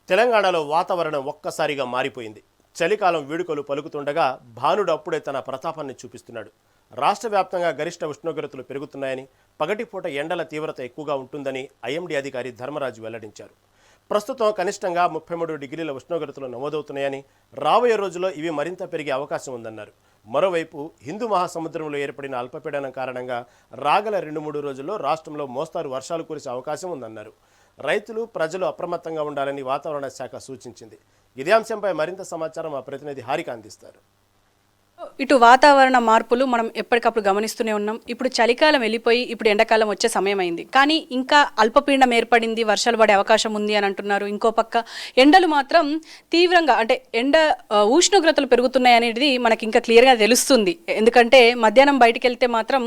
తెలంగాణలో వాతావరణం ఒక్కసారిగా మారిపోయింది. చలికాలం వేడుకలు పలుకుతుండగా భానుడు అప్పుడే తన ప్రతాపాన్ని చూపిస్తున్నాడు. రాష్ట్ర వ్యాప్తంగా గరిష్ట ఉష్ణోగ్రతలు పెరుగుతున్నాయని, పగటిపూట ఎండల తీవ్రత ఎక్కువగా ఉంటుందని ఐఎండీ అధికారి ధర్మరాజు వెల్లడించారు. ప్రస్తుతం కనిష్టంగా 33 డిగ్రీల ఉష్ణోగ్రతలు నమోదవుతున్నాయని, రాబోయే రోజుల్లో ఇవి మరింత పెరిగే అవకాశం ఉందన్నారు. మరోవైపు హిందూ మహాసముద్రంలో ఏర్పడిన అల్పపీడనం కారణంగా రాగల 2-3 రోజుల్లో రాష్ట్రంలో మోస్తారు వర్షాలు కురిసే అవకాశం ఉందన్నారు. రైతులు ప్రజలు అప్రమత్తంగా ఉండాలని వాతావరణ శాఖ సూచించింది. ఇదే అంశంపై మరింత సమాచారం మా ప్రతినిధి హారిక అందిస్తారు. ఇటు వాతావరణ మార్పులు మనం ఎప్పటికప్పుడు గమనిస్తూనే ఉన్నాం. ఇప్పుడు చలికాలం వెళ్ళిపోయి ఇప్పుడు ఎండాకాలం వచ్చే సమయం అయింది. కానీ ఇంకా అల్పపీడనం ఏర్పడింది, వర్షాలు పడే అవకాశం ఉంది అని అంటున్నారు. ఇంకో పక్క ఎండలు మాత్రం తీవ్రంగా అంటే ఉష్ణోగ్రతలు పెరుగుతున్నాయి అనేది మనకి ఇంకా క్లియర్గా తెలుస్తుంది. ఎందుకంటే మధ్యాహ్నం బయటికి వెళ్తే మాత్రం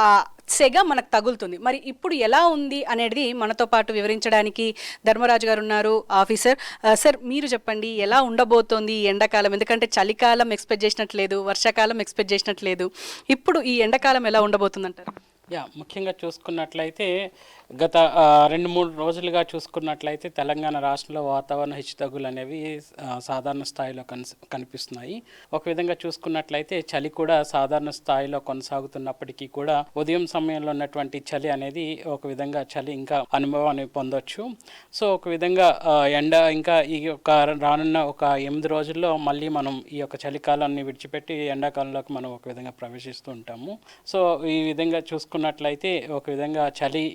ఆ సెగ మనకు తగులుతుంది. మరి ఇప్పుడు ఎలా ఉంది అనేది మనతో పాటు వివరించడానికి ధర్మరాజు గారు ఉన్నారు, ఆఫీసర్. సార్, మీరు చెప్పండి, ఎలా ఉండబోతోంది ఈ ఎండాకాలం? ఎందుకంటే చలికాలం ఎక్స్పెక్ట్ చేసినట్లేదు, వర్షాకాలం ఎక్స్పెక్ట్ చేసినట్లేదు. ఇప్పుడు ఈ ఎండాకాలం ఎలా ఉండబోతుంది అంటారు? ముఖ్యంగా చూసుకున్నట్లయితే గత 2-3 రోజులుగా చూసుకున్నట్లయితే తెలంగాణ రాష్ట్రంలో వాతావరణ హెచ్చుతగ్గులు అనేవి సాధారణ స్థాయిలో కనిపిస్తున్నాయి. ఒక విధంగా చూసుకున్నట్లయితే చలి కూడా సాధారణ స్థాయిలో కొనసాగుతున్నప్పటికీ కూడా ఉదయం సమయంలో ఉన్నటువంటి చలి అనేది ఒక విధంగా చలి ఇంకా అనుభవాన్ని పొందొచ్చు. సో ఒక విధంగా ఎండ ఇంకా ఈ యొక్క రానున్న ఒక 8 రోజుల్లో మళ్ళీ మనం ఈ యొక్క చలికాలాన్ని విడిచిపెట్టి ఎండాకాలంలోకి మనం ఒక విధంగా ప్రవేశిస్తూ ఉంటాము. సో ఈ విధంగా చూసుకున్నట్లయితే ఒక విధంగా చలి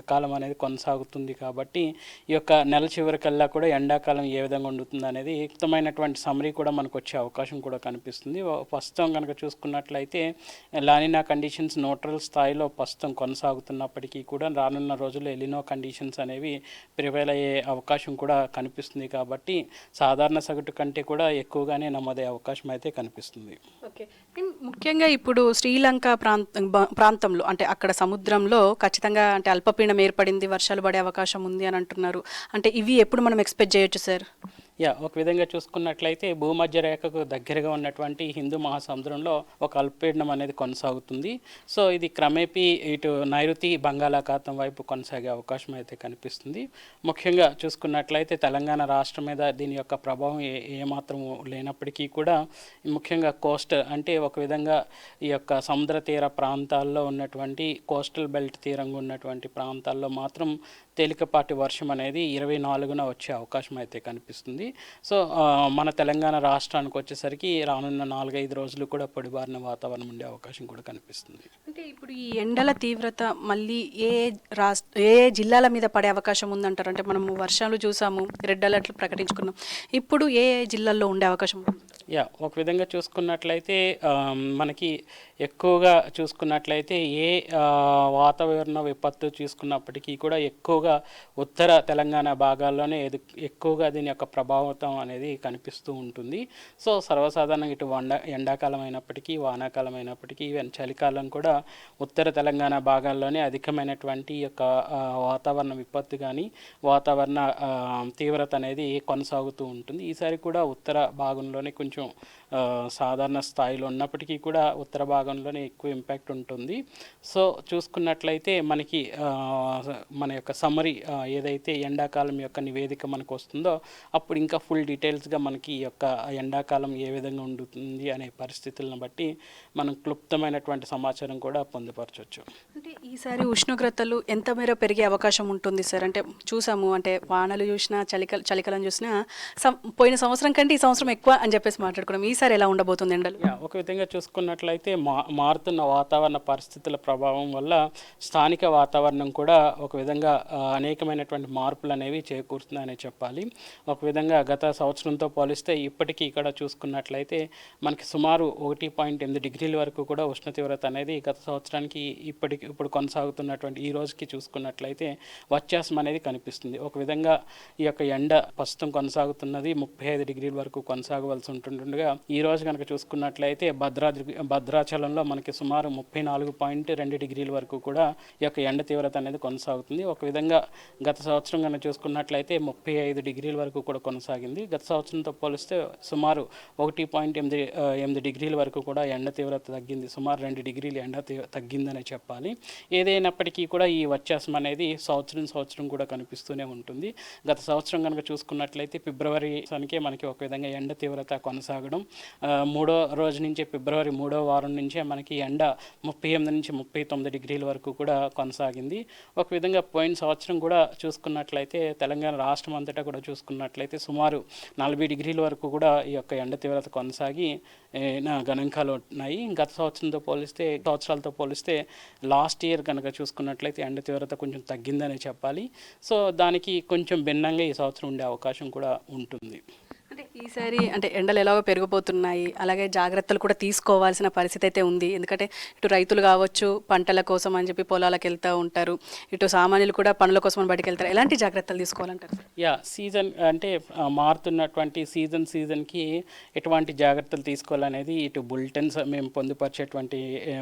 కాలం అనేది కొనసాగుతుంది. కాబట్టి ఈ యొక్క నెల చివరికల్లా కూడా ఎండాకాలం ఏ విధంగా ఉండుతుంది అనేది యుక్తమైనటువంటి సమరీ కూడా మనకు వచ్చే అవకాశం కూడా కనిపిస్తుంది. ప్రస్తుతం కనుక చూసుకున్నట్లయితే లానినా కండిషన్స్ న్యూట్రల్ స్థాయిలో ప్రస్తుతం కొనసాగుతున్నప్పటికీ కూడా రానున్న రోజుల్లో ఎలినో కండిషన్స్ అనేవి ప్రివైల్ అయ్యే అవకాశం కూడా కనిపిస్తుంది. కాబట్టి సాధారణ సగటు కంటే కూడా ఎక్కువగానే నమోదయ్యే అవకాశం అయితే కనిపిస్తుంది. ఓకే, ముఖ్యంగా ఇప్పుడు శ్రీలంక ప్రాంతంలో అంటే అక్కడ సముద్రంలో ఖచ్చితంగా అంటే అల్పపీడనం ఏర్పడింది, వర్షాలు పడే అవకాశం ఉంది అని అంటున్నారు. అంటే ఇవి ఎప్పుడు మనం ఎక్స్పెక్ట్ చేయొచ్చు సార్? ఒక విధంగా చూసుకున్నట్లయితే భూమధ్య రేఖకు దగ్గరగా ఉన్నటువంటి హిందూ మహాసముద్రంలో ఒక అల్పపీడనం అనేది కొనసాగుతుంది. సో ఇది క్రమేపీ ఇటు నైరుతి బంగాళాఖాతం వైపు కొనసాగే అవకాశం అయితే కనిపిస్తుంది. ముఖ్యంగా చూసుకున్నట్లయితే తెలంగాణ రాష్ట్రం మీద దీని యొక్క ప్రభావం ఏమాత్రం లేనప్పటికీ కూడా ముఖ్యంగా కోస్ట్ అంటే ఒక విధంగా ఈ యొక్క సముద్ర తీర ప్రాంతాల్లో ఉన్నటువంటి కోస్టల్ బెల్ట్ తీరంగా ఉన్నటువంటి ప్రాంతాల్లో మాత్రం తేలికపాటి వర్షం అనేది 24న వచ్చే అవకాశం అయితే కనిపిస్తుంది. సో మన తెలంగాణ రాష్ట్రానికి వచ్చేసరికి రానున్న 4-5 రోజులు కూడా పొడిబారిన వాతావరణం ఉండే అవకాశం కూడా కనిపిస్తుంది. అంటే ఇప్పుడు ఈ ఎండల తీవ్రత మళ్ళీ ఏ జిల్లాల మీద పడే అవకాశం ఉందంటారు? అంటే మనము వర్షాలు చూసాము, రెడ్ అలర్ట్లు ప్రకటించుకున్నాం, ఇప్పుడు ఏ జిల్లాల్లో ఉండే అవకాశం ఉంది? ఒక విధంగా చూసుకున్నట్లయితే మనకి ఎక్కువగా చూసుకున్నట్లయితే వాతావరణ విపత్తు చూసుకున్నప్పటికీ కూడా ఎక్కువగా ఉత్తర తెలంగాణ భాగాల్లోనే ఎక్కువగా దీని యొక్క ప్రభావితం అనేది కనిపిస్తూ ఉంటుంది. సో సర్వసాధారణంగా ఇటు ఎండాకాలం అయినప్పటికీ వానాకాలం అయినప్పటికీ ఈవెన్ చలికాలం కూడా ఉత్తర తెలంగాణ భాగాల్లోనే అధికమైనటువంటి యొక్క వాతావరణ విపత్తు కానీ వాతావరణ తీవ్రత అనేది కొనసాగుతూ ఉంటుంది. ఈసారి కూడా ఉత్తర భాగంలోనే కొంచెం సాధారణ స్థాయిలో ఉన్నప్పటికీ కూడా ఉత్తర భాగంలోనే ఎక్కువ ఇంపాక్ట్ ఉంటుంది. సో చూసుకున్నట్లయితే మనకి మన యొక్క సమరీ ఏదైతే ఎండాకాలం యొక్క నివేదిక మనకు వస్తుందో అప్పుడు ఇంకా ఫుల్ డీటెయిల్స్గా మనకి ఈ యొక్క ఎండాకాలం ఏ విధంగా ఉండుతుంది అనే పరిస్థితులను బట్టి మనం క్లుప్తమైనటువంటి సమాచారం కూడా పొందుపరచవచ్చు. అంటే ఈసారి ఉష్ణోగ్రతలు ఎంత మేర పెరిగే అవకాశం ఉంటుంది సార్? అంటే చూసాము, అంటే వానలు చూసినా చలికాలం చూసినా పోయిన సంవత్సరం కంటే ఈ సంవత్సరం ఎక్కువ అని చెప్పేసి మాట్లాడుకున్నాం. ఈసారి ఎలా ఉండబోతుంది ఎండలు? ఒక విధంగా చూసుకున్నట్లయితే మారుతున్న వాతావరణ పరిస్థితుల ప్రభావం వల్ల స్థానిక వాతావరణం కూడా ఒక విధంగా అనేకమైనటువంటి మార్పులు అనేవి చేకూరుతున్నాయని చెప్పాలి. ఒక విధంగా గత సంవత్సరంతో పోలిస్తే ఇప్పటికీ ఇక్కడ చూసుకున్నట్లయితే మనకి సుమారు 1.8 డిగ్రీల వరకు కూడా ఉష్ణ తీవ్రత అనేది గత సంవత్సరానికి ఇప్పుడు కొనసాగుతున్నటువంటి ఈ రోజుకి చూసుకున్నట్లయితే వ్యత్యాసం అనేది కనిపిస్తుంది. ఒక విధంగా ఈ యొక్క ఎండ ప్రస్తుతం కొనసాగుతున్నది 35 డిగ్రీల వరకు కొనసాగవలసి ఉంటుండగా ఈ రోజు కనుక చూసుకున్నట్లయితే భద్రాచలంలో మనకి సుమారు 34.2 డిగ్రీల వరకు కూడా ఈ యొక్క ఎండ తీవ్రత అనేది కొనసాగుతుంది. ఒక విధంగా గత సంవత్సరం కనుక చూసుకున్నట్లయితే 35 డిగ్రీల వరకు కూడా కొనసాగింది. గత సంవత్సరంతో పోలిస్తే సుమారు 1.8 డిగ్రీల వరకు కూడా ఎండ తీవ్రత తగ్గింది. సుమారు 2 డిగ్రీలు ఎండ తగ్గిందనే చెప్పాలి. ఏదైనప్పటికీ కూడా ఈ వ్యత్యాసం అనేది సంవత్సరం కూడా కనిపిస్తూనే ఉంటుంది. గత సంవత్సరం కనుక చూసుకున్నట్లయితే ఫిబ్రవరి సనికే మనకి ఒక విధంగా ఎండ తీవ్రత కొనసాగడం, మూడో రోజు నుంచే ఫిబ్రవరి 3వ వారం నుంచే మనకి ఎండ 38 నుంచి 39 డిగ్రీల వరకు కూడా కొనసాగింది. ఒక విధంగా పోయిన సంవత్సరం కూడా చూసుకున్నట్లయితే తెలంగాణ రాష్ట్రం అంతటా కూడా చూసుకున్నట్లయితే సుమారు 40 డిగ్రీల వరకు కూడా ఈ యొక్క ఎండ తీవ్రత కొనసాగి గణాంకాలు ఉన్నాయి. గత సంవత్సరాలతో పోలిస్తే లాస్ట్ ఇయర్ కనుక చూసుకున్నట్లయితే ఎండ తీవ్రత కొంచెం తగ్గిందనే చెప్పాలి. సో దానికి కొంచెం భిన్నంగా ఈ సంవత్సరం ఉండే అవకాశం కూడా ఉంటుంది. అంటే ఈసారి అంటే ఎండలు ఎలాగో పెరిగిపోతున్నాయి, అలాగే జాగ్రత్తలు కూడా తీసుకోవాల్సిన పరిస్థితి అయితే ఉంది. ఎందుకంటే ఇటు రైతులు కావచ్చు పంటల కోసం అని చెప్పి పొలాలకు వెళ్తూ ఉంటారు, ఇటు సామాన్యులు కూడా పనుల కోసం అని బయటకు వెళ్తారు. ఎలాంటి జాగ్రత్తలు తీసుకోవాలంటారు? సీజన్ అంటే మారుతున్నటువంటి సీజన్కి ఎటువంటి జాగ్రత్తలు తీసుకోవాలనేది ఇటు బులెటిన్స్ మేము పొందుపరిచేటువంటి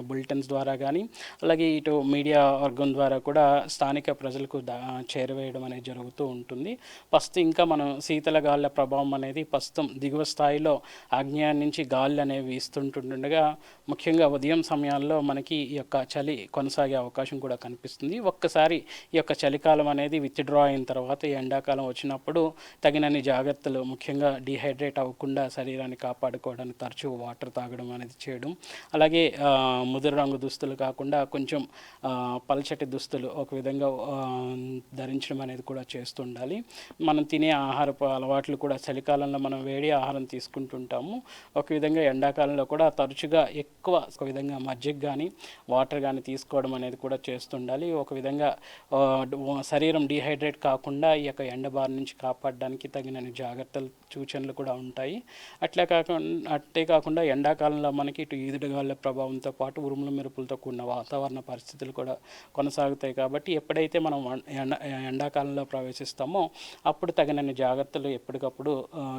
బులెటిన్స్ ద్వారా కానీ, అలాగే ఇటు మీడియా వర్గం ద్వారా కూడా స్థానిక ప్రజలకు చేరవేయడం అనేది జరుగుతూ ఉంటుంది. ఫస్ట్ ఇంకా మనం శీతల గాలుల ప్రభావం అనేది ప్రస్తుతం దిగువ స్థాయిలో ఆగ్నేయం నుంచి గాలులు అనేవి వీస్తుంటుండగా ముఖ్యంగా ఉదయం సమయాల్లో మనకి ఈ యొక్క చలి కొనసాగే అవకాశం కూడా కనిపిస్తుంది. ఒక్కసారి ఈ యొక్క చలికాలం అనేది విత్డ్రా అయిన తర్వాత ఈ ఎండాకాలం వచ్చినప్పుడు తగినన్ని జాగ్రత్తలు, ముఖ్యంగా డీహైడ్రేట్ అవ్వకుండా శరీరాన్ని కాపాడుకోవడానికి తరచూ వాటర్ తాగడం అనేది చేయడం, అలాగే ముదురు రంగు దుస్తులు కాకుండా కొంచెం పల్చటి దుస్తులు ఒక విధంగా ధరించడం అనేది కూడా చేస్తుండాలి. మనం తినే ఆహారపు అలవాట్లు కూడా చలికాలంలో మనం వేడి ఆహారం తీసుకుంటుంటాము. ఒక విధంగా ఎండాకాలంలో కూడా తరచుగా ఎక్కువ ఒక విధంగా మజ్జిగ కానీ వాటర్ కానీ తీసుకోవడం అనేది కూడా చేస్తుండాలి. ఒక విధంగా శరీరం డీహైడ్రేట్ కాకుండా ఈ యొక్క ఎండ బారి నుంచి కాపాడడానికి తగిన జాగ్రత్తలు సూచనలు కూడా ఉంటాయి. అట్టే కాకుండా ఎండాకాలంలో మనకి ఇటు ఈదురుగాలుల ప్రభావంతో పాటు ఉరుముల మెరుపులతో కూడిన వాతావరణ పరిస్థితులు కూడా కొనసాగుతాయి. కాబట్టి ఎప్పుడైతే మనం ఎండాకాలంలో ప్రవేశిస్తామో అప్పుడు తగినన్ని జాగ్రత్తలు ఎప్పటికప్పుడు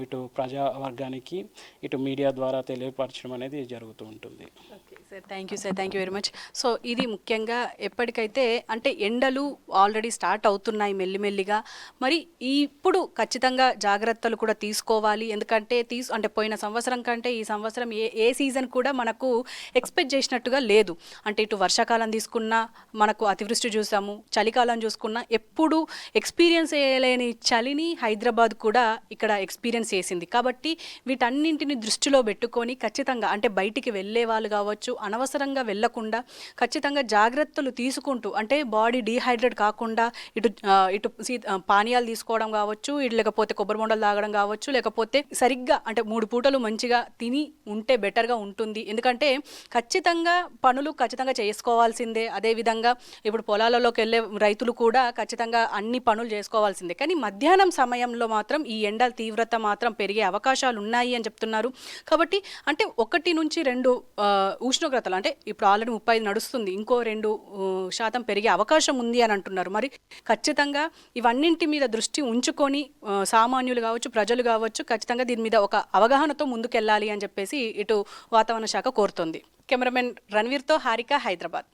ఇటు ప్రజావర్గానికి ఇటు మీడియా ద్వారా తెలియపరచడం అనేది జరుగుతూ ఉంటుంది. Okay sir, thank you very much. So ఇది ముఖ్యంగా ఎప్పటికైతే అంటే ఎండలు ఆల్రెడీ స్టార్ట్ అవుతున్నాయి మెల్లిమెల్లిగా, మరి ఇప్పుడు ఖచ్చితంగా జాగ్రత్తలు కూడా తీసుకోవాలి. ఎందుకంటే అంటే పోయిన సంవత్సరం కంటే ఈ సంవత్సరం ఏ సీజన్ కూడా మనకు ఎక్స్పెక్ట్ చేసినట్టుగా లేదు. అంటే ఇటు వర్షాకాలం తీసుకున్నా మనకు అతివృష్టి చూసాము, చలికాలం చూసుకున్నా ఎప్పుడు ఎక్స్పీరియన్స్ చేయలేని చలిని హైదరాబాద్ కూడా ఇక్కడ ఎక్స్పీరియన్స్ చేసింది. కాబట్టి వీటన్నింటిని దృష్టిలో పెట్టుకొని ఖచ్చితంగా అంటే బయటికి వెళ్ళే వాళ్ళు కావచ్చు అనవసరంగా వెళ్ళకుండా ఖచ్చితంగా జాగ్రత్తలు తీసుకుంటూ అంటే బాడీ డీహైడ్రేట్ కాకుండా ఇటు పానీయాలు తీసుకోవడం కావచ్చు, ఇటు లేకపోతే కొబ్బరి బొండలు తాగడం కావచ్చు, లేకపోతే సరిగ్గా అంటే 3 పూటలు మంచిగా తిని ఉంటే బెటర్గా ఉంటుంది. ఎందుకంటే ఖచ్చితంగా పనులు ఖచ్చితంగా చేసుకోవాల్సిందే. అదేవిధంగా ఇప్పుడు పొలాలలోకి వెళ్ళే రైతులు కూడా ఖచ్చితంగా అన్ని పనులు చేసుకోవాల్సిందే. కానీ మధ్యాహ్నం సమయంలో మాత్రం ఈ ఎండల తీవ్రత మాత్రం పెరిగే అవకాశాలు ఉన్నాయి అని చెప్తున్నారు. కాబట్టి అంటే 1 నుంచి 2 ఉష్ణోగ్రతలు అంటే ఇప్పుడు ఆల్రెడీ 35 నడుస్తుంది, ఇంకో 2% పెరిగే అవకాశం ఉంది అని అంటున్నారు. మరి ఖచ్చితంగా ఇవన్నింటి మీద దృష్టి ఉంచుకొని సామాన్యులు కావచ్చు ప్రజలు కావచ్చు ఖచ్చితంగా దీని మీద ఒక అవగాహనతో ముందుకెళ్ళాలి అని చెప్పేసి ఇటు వాతావరణ శాఖ కోరుతోంది. కెమెరామెన్ రణవీర్తో హారిక, హైదరాబాద్.